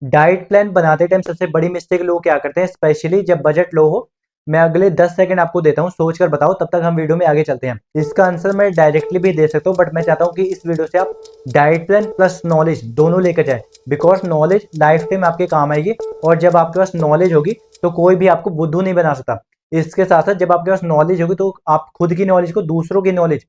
Diet plan बनाते time सबसे बड़ी मिस्टेक लोग क्या करते हैं, स्पेशली जब बजट लो हो। मैं अगले 10 सेकंड आपको देता हूँ, सोच कर बताओ, तब तक हम वीडियो में आगे चलते हैं। इसका आंसर मैं डायरेक्टली भी दे सकता हूँ, बट मैं चाहता हूँ कि इस वीडियो से आप डाइट प्लान प्लस नॉलेज दोनों लेकर जाए, बिकॉज नॉलेज लाइफ टाइम आपके काम आएगी। और जब आपके पास नॉलेज होगी तो कोई भी आपको बुद्धू नहीं बना सकता। इसके साथ साथ जब आपके पास नॉलेज होगी तो आप खुद की नॉलेज को दूसरों की नॉलेज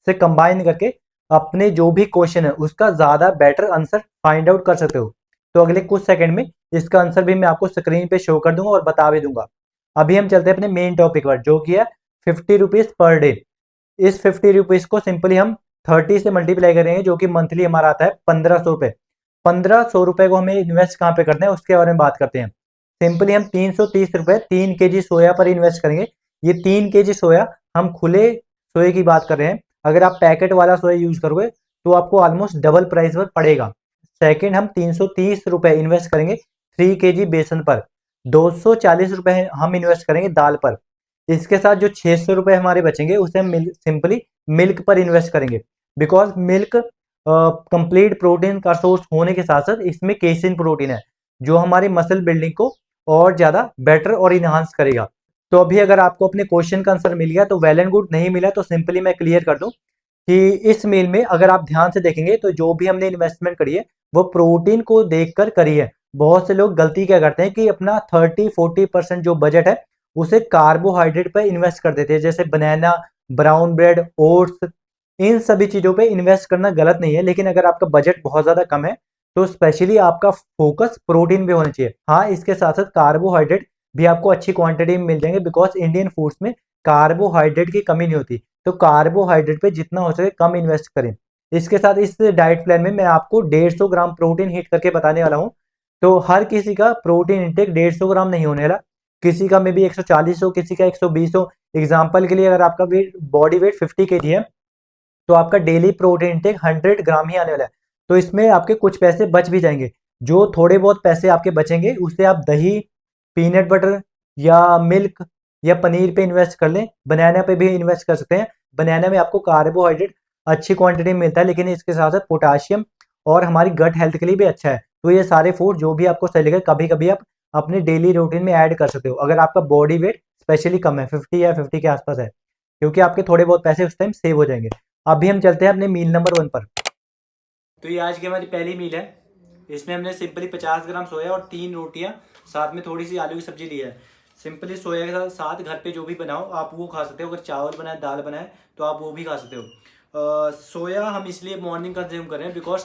से कंबाइन करके अपने जो भी क्वेश्चन है उसका ज्यादा बेटर आंसर फाइंड आउट कर सकते हो। तो अगले कुछ सेकंड में इसका आंसर भी मैं आपको स्क्रीन पे शो कर दूंगा और बता भी दूंगा। अभी हम चलते हैं अपने मेन टॉपिक पर, जो कि है 50 रुपीज पर डे। इस 50 रुपीज को सिंपली हम 30 से मल्टीप्लाई करेंगे, जो कि मंथली हमारा आता है 1500 रुपए। 1500 रुपए को हमें इन्वेस्ट कहाँ पे करना है उसके बारे में बात करते हैं। सिंपली हम 330 रुपए 3 kg सोया पर इन्वेस्ट करेंगे। ये 3 kg सोया हम खुले सोए की बात कर रहे हैं। अगर आप पैकेट वाला सोया यूज करोगे तो आपको ऑलमोस्ट डबल प्राइस पर पड़ेगा। सेकेंड, हम 330 रुपए इन्वेस्ट करेंगे 3 kg बेसन पर। 240 रुपए हम इन्वेस्ट करेंगे दाल पर। इसके साथ जो 600 रुपए हमारे बचेंगे उसे हम सिंपली मिल्क पर इन्वेस्ट करेंगे, बिकॉज मिल्क कंप्लीट प्रोटीन का सोर्स होने के साथ साथ इसमें केसिन प्रोटीन है, जो हमारी मसल बिल्डिंग को और ज्यादा बेटर और इनहांस करेगा। तो अभी अगर आपको अपने क्वेश्चन का आंसर मिल गया तो वेल एंड गुड, नहीं मिला तो सिंपली मैं क्लियर कर दूं कि इस मील में अगर आप ध्यान से देखेंगे तो जो भी हमने इन्वेस्टमेंट करी है वो प्रोटीन को देखकर करी है। बहुत से लोग गलती क्या करते हैं कि अपना 30-40% जो बजट है उसे कार्बोहाइड्रेट पर इन्वेस्ट कर देते हैं, जैसे बनाना, ब्राउन ब्रेड, ओट्स। इन सभी चीजों पे इन्वेस्ट करना गलत नहीं है, लेकिन अगर आपका बजट बहुत ज्यादा कम है तो स्पेशली आपका फोकस प्रोटीन पे होना चाहिए। हाँ, इसके साथ साथ कार्बोहाइड्रेट भी आपको अच्छी क्वांटिटी में मिल जाएंगे, बिकॉज इंडियन फूड्स में कार्बोहाइड्रेट की कमी नहीं होती। तो कार्बोहाइड्रेट पे जितना हो सके कम इन्वेस्ट करें। इसके साथ इस डाइट प्लान में मैं आपको 150 ग्राम प्रोटीन हिट करके बताने वाला हूँ। तो हर किसी का प्रोटीन इंटेक 150 ग्राम नहीं होने वाला, किसी का मे बी 140 हो, किसी का 120 हो। एग्जाम्पल के लिए अगर आपका वेट बॉडी वेट 50 kg है तो आपका डेली प्रोटीन इंटेक 100 ग्राम ही आने वाला है। तो इसमें आपके कुछ पैसे बच भी जाएंगे। जो थोड़े बहुत पैसे आपके बचेंगे उससे आप दही, पीनट बटर या मिल्क या पनीर पे इन्वेस्ट कर लें। बनाना पे भी इन्वेस्ट कर सकते हैं। बनाना में आपको कार्बोहाइड्रेट अच्छी क्वांटिटी में मिलता है, लेकिन इसके साथ साथ पोटाशियम और हमारी गट हेल्थ के लिए भी अच्छा है। तो ये सारे फूड जो भी आपको सही लगे कभी कभी आप अपने डेली रूटीन में ऐड कर सकते हो, अगर आपका बॉडी वेट स्पेशली कम है, 50 या 50 के आसपास है, क्योंकि आपके थोड़े बहुत पैसे उस टाइम सेव हो जाएंगे। अभी हम चलते हैं अपने मील नंबर 1 पर। तो ये आज की हमारी पहली मील है। इसमें हमने सिंपली 50 ग्राम सोया और 3 रोटियां, साथ में थोड़ी सी आलू की सब्जी ली है। सिंपली सोया के साथ घर पे जो भी बनाओ आप वो खा सकते हो। अगर चावल बनाए, दाल बनाए तो आप वो भी खा सकते हो। सोया हम इसलिए मॉर्निंग कंज्यूम कर रहे हैं बिकॉज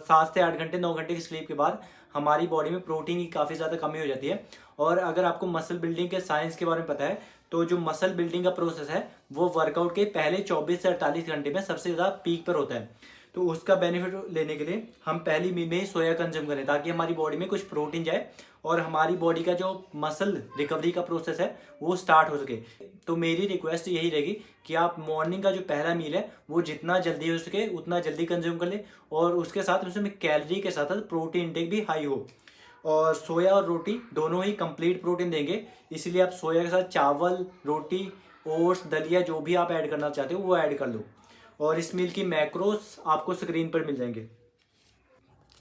7 से 8 घंटे 9 घंटे की स्लीप के बाद हमारी बॉडी में प्रोटीन की काफ़ी ज़्यादा कमी हो जाती है। और अगर आपको मसल बिल्डिंग के साइंस के बारे में पता है तो जो मसल बिल्डिंग का प्रोसेस है वो वर्कआउट के पहले 24 से 48 घंटे में सबसे ज़्यादा पीक पर होता है। तो उसका बेनिफिट लेने के लिए हम पहली मील में ही सोया कंज्यूम करें, ताकि हमारी बॉडी में कुछ प्रोटीन जाए और हमारी बॉडी का जो मसल रिकवरी का प्रोसेस है वो स्टार्ट हो सके। तो मेरी रिक्वेस्ट यही रहेगी कि आप मॉर्निंग का जो पहला मील है वो जितना जल्दी हो सके उतना जल्दी कंज्यूम कर ले, और उसके साथ उसमें कैलोरी के साथ साथ प्रोटीन इंटेक भी हाई हो। और सोया और रोटी दोनों ही कंप्लीट प्रोटीन देंगे, इसलिए आप सोया के साथ चावल, रोटी, ओट्स, दलिया जो भी आप ऐड करना चाहते हो वो ऐड कर लो। और इस मील की मैक्रोस आपको स्क्रीन पर मिल जाएंगे।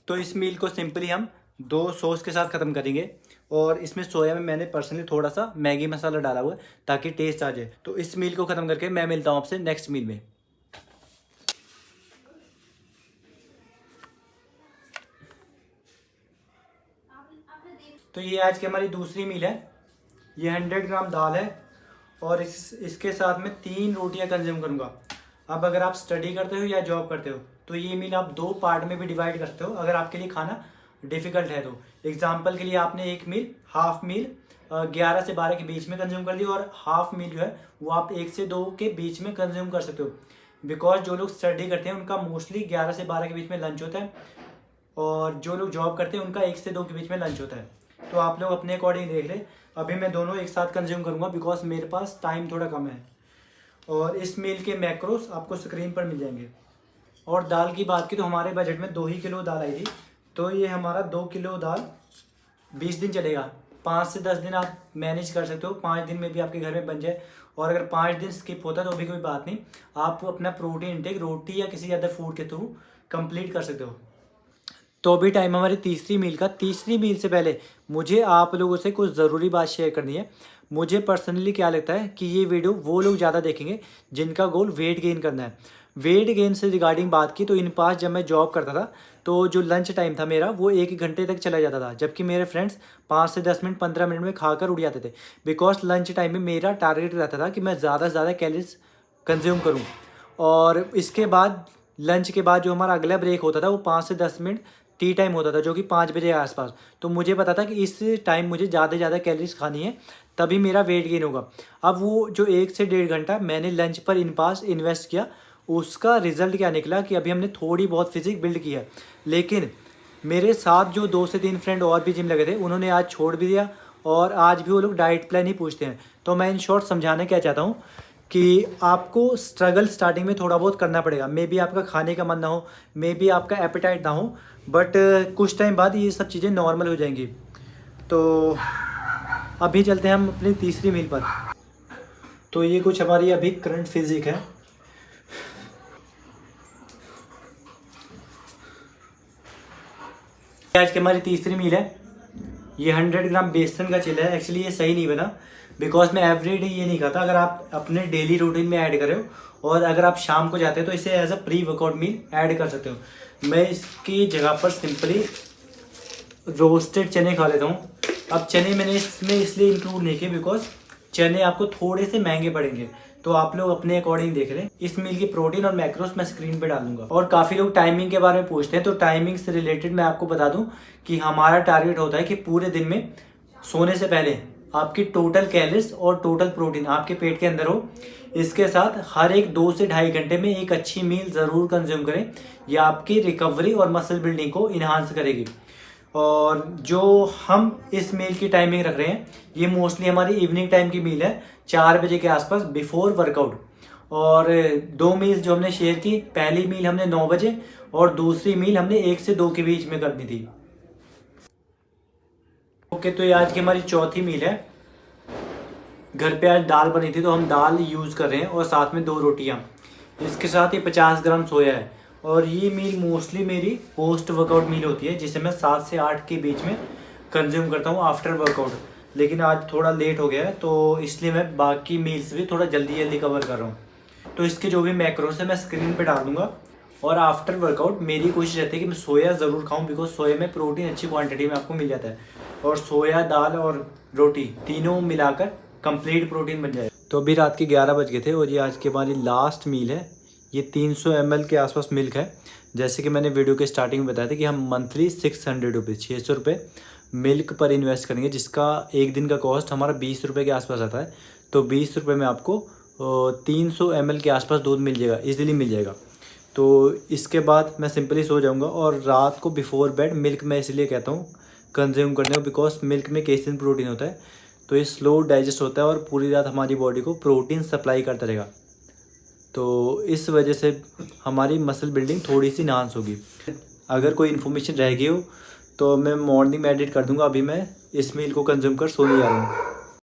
तो इस मील को सिंपली हम 2 सॉस के साथ ख़त्म करेंगे। और इसमें सोया में मैंने पर्सनली थोड़ा सा मैगी मसाला डाला हुआ है ताकि टेस्ट आ जाए। तो इस मील को ख़त्म करके मैं मिलता हूँ आपसे नेक्स्ट मील में। तो ये आज की हमारी दूसरी मील है। ये 100 ग्राम दाल है और इसके साथ में 3 रोटियां कंज्यूम करूँगा। अब अगर आप स्टडी करते हो या जॉब करते हो तो ये मील आप 2 पार्ट में भी डिवाइड कर सकते हो, अगर आपके लिए खाना डिफिकल्ट है तो। एग्जाम्पल के लिए आपने एक मील, हाफ मील 11 से 12 के बीच में कंज्यूम कर ली, और हाफ मील जो है वो आप 1 से 2 के बीच में कंज्यूम कर सकते हो। बिकॉज जो लोग स्टडी करते हैं उनका मोस्टली 11 से 12 के बीच में लंच होता है, और जो लोग जॉब करते हैं उनका 1 से 2 के बीच में लंच होता है। तो आप लोग अपने अकॉर्डिंग देख लें। अभी मैं दोनों एक साथ कंज्यूम करूँगा बिकॉज मेरे पास टाइम थोड़ा कम है। और इस मील के मैक्रोस आपको स्क्रीन पर मिल जाएंगे। और दाल की बात की तो हमारे बजट में 2 ही किलो दाल आई थी। तो ये हमारा 2 किलो दाल 20 दिन चलेगा। 5 से 10 दिन आप मैनेज कर सकते हो, 5 दिन में भी आपके घर में बन जाए। और अगर 5 दिन स्किप होता तो भी कोई बात नहीं, आप अपना प्रोटीन इंटेक रोटी या किसी अदर फूड के थ्रू कंप्लीट कर सकते हो। तो अभी टाइम हमारी तीसरी मील का। तीसरी मील से पहले मुझे आप लोगों से कुछ ज़रूरी बात शेयर करनी है। मुझे पर्सनली क्या लगता है कि ये वीडियो वो लोग ज़्यादा देखेंगे जिनका गोल वेट गेन करना है। वेट गेन से रिगार्डिंग बात की तो इन पास जब मैं जॉब करता था तो जो लंच टाइम था मेरा वो 1 घंटे तक चला जाता था, जबकि मेरे फ्रेंड्स 5 से 10 मिनट 15 मिनट में खाकर उड़ जाते थे। बिकॉज लंच टाइम में मेरा टारगेट रहता था कि मैं ज़्यादा से ज़्यादा कैलोरीज कंज्यूम करूँ। और इसके बाद लंच के बाद जो हमारा अगला ब्रेक होता था वो 5 से 10 मिनट टी टाइम होता था, जो कि 5 बजे के आसपास। तो मुझे पता था कि इस टाइम मुझे ज़्यादा से ज़्यादा कैलोरीज खानी है, तभी मेरा वेट गेन होगा। अब वो जो 1 से 1.5 घंटा मैंने लंच पर इन पास इन्वेस्ट किया, उसका रिजल्ट क्या निकला कि अभी हमने थोड़ी बहुत फिजिक बिल्ड की है। लेकिन मेरे साथ जो 2 से 3 फ्रेंड और भी जिम लगे थे उन्होंने आज छोड़ भी दिया, और आज भी वो लोग डाइट प्लान ही पूछते हैं। तो मैं इन शॉर्ट समझाने क्या चाहता हूँ कि आपको स्ट्रगल स्टार्टिंग में थोड़ा बहुत करना पड़ेगा। मे बी आपका खाने का मन ना हो, मे बी आपका एपेटाइट ना हो, बट कुछ टाइम बाद ये सब चीज़ें नॉर्मल हो जाएंगी। तो अभी चलते हैं हम अपनी तीसरी मील पर। तो ये कुछ हमारी अभी करंट फिजिक है। आज की हमारी तीसरी मील है। ये 100 ग्राम बेसन का चिल्ला है। एक्चुअली ये सही नहीं बना, बिकॉज मैं एवरीडे ये नहीं खाता। अगर आप अपने डेली रूटीन में ऐड कर रहे हो और अगर आप शाम को जाते हो तो इसे as a pre workout meal add कर सकते हो। मैं इसकी जगह पर सिंपली रोस्टेड चने खा लेता हूँ। अब चने मैंने इसमें इसलिए इंक्लूड नहीं किए बिकॉज चने आपको थोड़े से महंगे पड़ेंगे, तो आप लोग अपने अकॉर्डिंग देख लें। इस मील की प्रोटीन और मैक्रोस मैं स्क्रीन पे डालूंगा। और काफ़ी लोग टाइमिंग के बारे में पूछते हैं, तो टाइमिंग से रिलेटेड मैं आपको बता दूं कि हमारा टारगेट होता है कि पूरे दिन में सोने से पहले आपकी टोटल कैलोरीज और टोटल प्रोटीन आपके पेट के अंदर हो। इसके साथ हर एक 2 से 2.5 घंटे में एक अच्छी मील ज़रूर कंज्यूम करें। यह आपकी रिकवरी और मसल बिल्डिंग को इन्हांस करेगी। और जो हम इस मील की टाइमिंग रख रहे हैं ये मोस्टली हमारी इवनिंग टाइम की मील है, 4 बजे के आसपास बिफोर वर्कआउट। और 2 मील्स जो हमने शेयर की, पहली मील हमने 9 बजे और दूसरी मील हमने 1 से 2 के बीच में करनी थी। ओके, तो ये आज की हमारी चौथी मील है। घर पे आज दाल बनी थी तो हम दाल यूज़ कर रहे हैं और साथ में 2 रोटियां। इसके साथ ये 50 ग्राम सोया है। और ये मील मोस्टली मेरी पोस्ट वर्कआउट मील होती है, जिसे मैं 7 से 8 के बीच में कंज्यूम करता हूँ आफ्टर वर्कआउट। लेकिन आज थोड़ा लेट हो गया है तो इसलिए मैं बाकी मील्स भी थोड़ा जल्दी कवर कर रहा हूँ। तो इसके जो भी मैक्रोस है मैं स्क्रीन पे डाल दूँगा। और आफ्टर वर्कआउट मेरी कोशिश रहती है कि मैं सोया ज़रूर खाऊँ, बिकॉज सोया में प्रोटीन अच्छी क्वांटिटी में आपको मिल जाता है। और सोया, दाल और रोटी तीनों मिलाकर कंप्लीट प्रोटीन बन जाए। तो अभी रात के 11 बज गए थे और ये आज की हमारी लास्ट मील है। ये 300 ml के आसपास मिल्क है। जैसे कि मैंने वीडियो के स्टार्टिंग में बताया था कि हम मंथली 600 रुपीज़ 600 रुपये मिल्क पर इन्वेस्ट करेंगे, जिसका एक दिन का कॉस्ट हमारा 20 रुपये के आसपास आता है। तो 20 रुपये में आपको 300 ml के आसपास दूध मिल जाएगा, ईजिली मिल जाएगा। तो इसके बाद मैं सिंपली सो जाऊँगा। और रात को बिफोर बेड मिल्क मैं इसलिए कहता हूँ कंज्यूम करने को, बिकॉज मिल्क में केसिन प्रोटीन होता है, तो ये स्लो डाइजेस्ट होता है और पूरी रात हमारी बॉडी को प्रोटीन सप्लाई करता रहेगा। तो इस वजह से हमारी मसल बिल्डिंग थोड़ी सी इन्हांस होगी। अगर कोई इन्फॉर्मेशन रह गई हो तो मैं मॉर्निंग में एडिट कर दूंगा। अभी मैं इस मील को कंज्यूम कर सोने जा रहा हूँ।